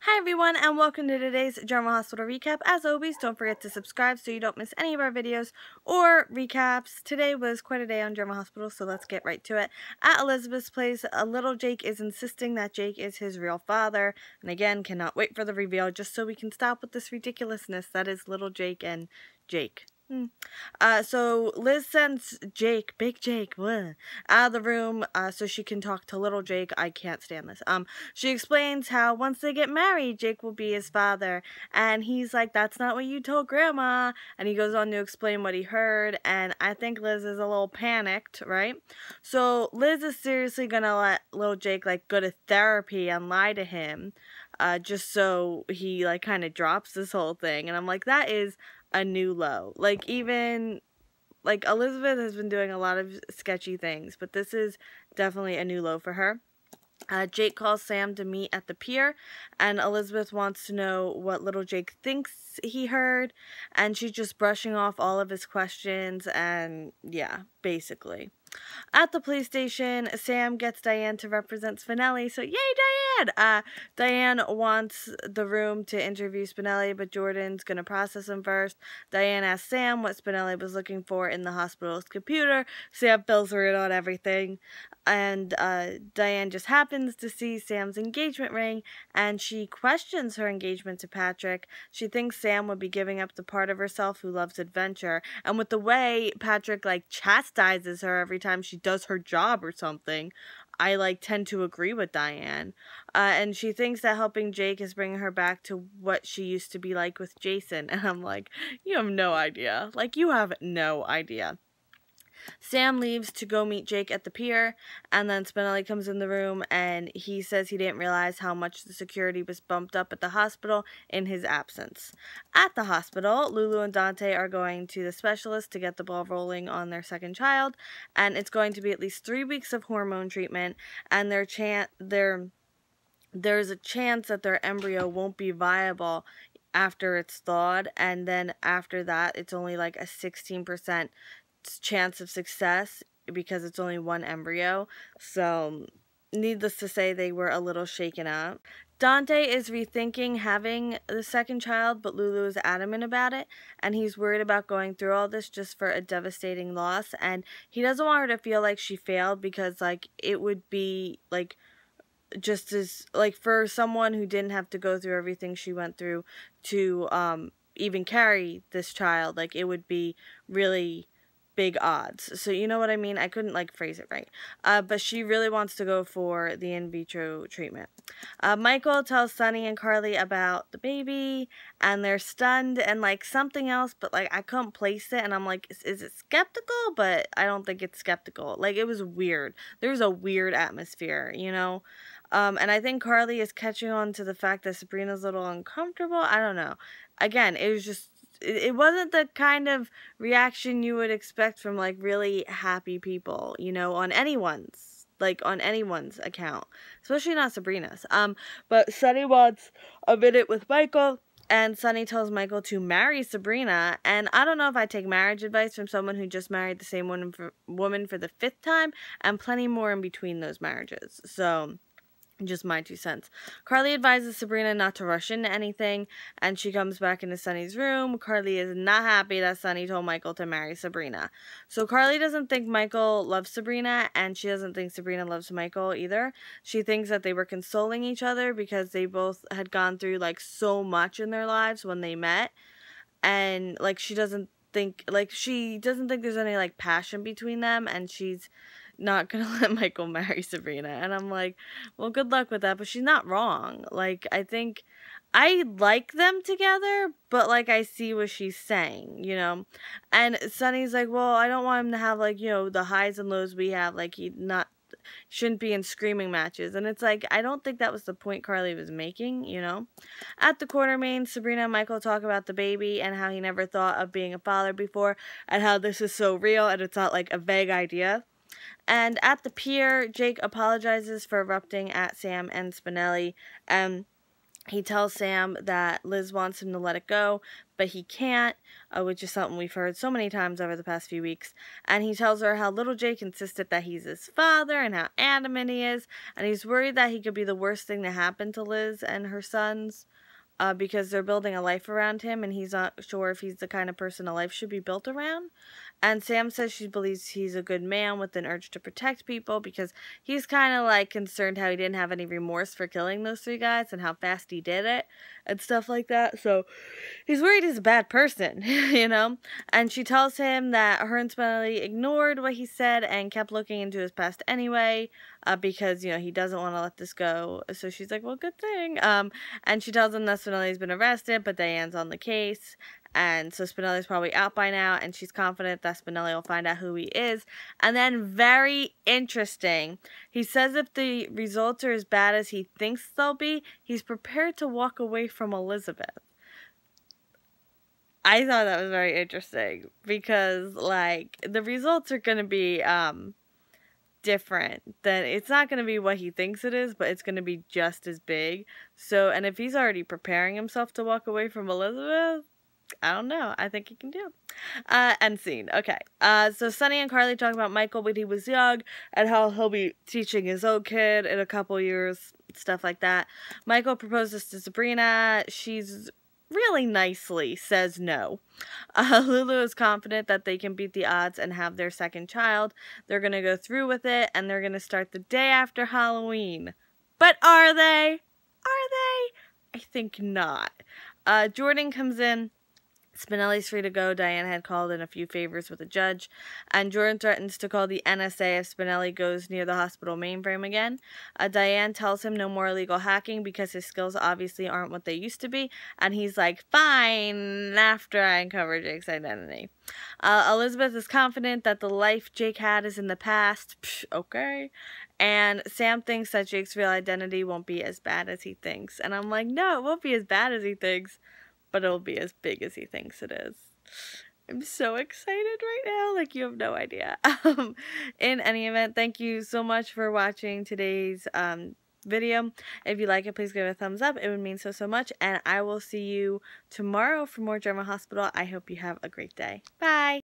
Hi everyone, and welcome to today's General Hospital recap. As always, don't forget to subscribe so you don't miss any of our videos or recaps. Today was quite a day on General Hospital, so let's get right to it. At Elizabeth's place, little Jake is insisting that Jake is his real father, and again, cannot wait for the reveal just so we can stop with this ridiculousness that is little Jake and Jake. So Liz sends Jake, big Jake, out of the room so she can talk to little Jake. I can't stand this. She explains how once they get married, Jake will be his father, and he's like, "That's not what you told Grandma." And he goes on to explain what he heard, and I think Liz is a little panicked, right? So Liz is seriously gonna let little Jake go to therapy and lie to him, just so he kind of drops this whole thing. And I'm like, that is a new low. Even Elizabeth has been doing a lot of sketchy things, but this is definitely a new low for her. Jake calls Sam to meet at the pier, and Elizabeth wants to know what little Jake thinks he heard, and she's just brushing off all of his questions, and yeah, basically. At the police station, Sam gets Diane to represent Spinelli, so yay, Diane! Diane wants the room to interview Spinelli, but Jordan's gonna process him first. Diane asks Sam what Spinelli was looking for in the hospital's computer. Sam fills her in on everything, and Diane just happens to see Sam's engagement ring, and she questions her engagement to Patrick. She thinks Sam would be giving up the part of herself who loves adventure, and with the way Patrick chastises her every time she does her job or something, I tend to agree with Diane. And she thinks that helping Jake is bringing her back to what she used to be like with Jason. And I'm like, you have no idea. You have no idea. Sam leaves to go meet Jake at the pier, and then Spinelli comes in the room, and he says he didn't realize how much the security was bumped up at the hospital in his absence. At the hospital, Lulu and Dante are going to the specialist to get the ball rolling on their second child, and it's going to be at least 3 weeks of hormone treatment, and there's a chance that their embryo won't be viable after it's thawed, and then after that, it's only a 16% chance of success because it's only one embryo. So needless to say, they were a little shaken up. Dante is rethinking having the second child, but Lulu is adamant about it, and he's worried about going through all this just for a devastating loss, and he doesn't want her to feel like she failed, because it would be just as for someone who didn't have to go through everything she went through to even carry this child, it would be really big odds. So you know what I mean? I couldn't phrase it right. But she really wants to go for the in vitro treatment. Michael tells Sunny and Carly about the baby, and they're stunned and something else, but I couldn't place it, and I'm like, is it skeptical? But I don't think it's skeptical. It was weird. There was a weird atmosphere, you know? And I think Carly is catching on to the fact that Sabrina's a little uncomfortable. I don't know. Again, it was just, it wasn't the kind of reaction you would expect from really happy people, on anyone's account, especially not Sabrina's. But Sunny wants a minute with Michael, and Sunny tells Michael to marry Sabrina, and I don't know if I take marriage advice from someone who just married the same woman for the 5th time, and plenty more in between those marriages. So just my 2 cents. Carly advises Sabrina not to rush into anything, and she comes back into Sunny's room. Carly is not happy that Sunny told Michael to marry Sabrina. So Carly doesn't think Michael loves Sabrina, and she doesn't think Sabrina loves Michael either. She thinks that they were consoling each other because they both had gone through so much in their lives when they met, and she doesn't think there's any passion between them, and she's not gonna let Michael marry Sabrina. And I'm like, well, good luck with that, but she's not wrong. I think I like them together, but I see what she's saying, and Sunny's like, well, I don't want him to have the highs and lows we have, he shouldn't be in screaming matches. And it's I don't think that was the point Carly was making, At the Quartermain, Sabrina and Michael talk about the baby and how he never thought of being a father before, and how this is so real and it's not a vague idea. And at the pier, Jake apologizes for erupting at Sam and Spinelli, He tells Sam that Liz wants him to let it go, but he can't, which is something we've heard so many times over the past few weeks. And he tells her how little Jake insisted that he's his father and how adamant he is. And he's worried that he could be the worst thing to happen to Liz and her sons, because they're building a life around him, and he's not sure if he's the kind of person a life should be built around. And Sam says she believes he's a good man with an urge to protect people, because he's kind of like concerned how he didn't have any remorse for killing those 3 guys and how fast he did it and stuff like that. So he's worried he's a bad person, you know? And she tells him that her and Spinelli ignored what he said and kept looking into his past anyway, because, you know, he doesn't want to let this go. So she's like, well, good thing. And she tells him that Spinelli's been arrested, but Diane's on the case. And so Spinelli's probably out by now, and she's confident that Spinelli will find out who he is. And then, very interesting, he says if the results are as bad as he thinks they'll be, he's prepared to walk away from Elizabeth. I thought that was very interesting, because, like, the results are going to be different. Then it's not going to be what he thinks it is, but it's going to be just as big. So, and if he's already preparing himself to walk away from Elizabeth, I don't know. I think he can do. End scene. Okay. So Sonny and Carly talk about Michael when he was young and how he'll be teaching his own kid in a couple years, stuff like that. Michael proposes to Sabrina. She's really nicely says no. Lulu is confident that they can beat the odds and have their second child. They're going to go through with it, and they're going to start the day after Halloween. But are they? Are they? I think not. Jordan comes in. Spinelli's free to go. Diane had called in a few favors with a judge, and Jordan threatens to call the NSA if Spinelli goes near the hospital mainframe again. Diane tells him no more illegal hacking because his skills obviously aren't what they used to be, and he's like, fine, after I uncover Jake's identity. Elizabeth is confident that the life Jake had is in the past. Psh, okay. And Sam thinks that Jake's real identity won't be as bad as he thinks. And I'm like, no, it won't be as bad as he thinks, but it'll be as big as he thinks it is. I'm so excited right now, like you have no idea. In any event, thank you so much for watching today's video. If you like it, please give it a thumbs up. It would mean so much. And I will see you tomorrow for more Drama Hospital. I hope you have a great day. Bye!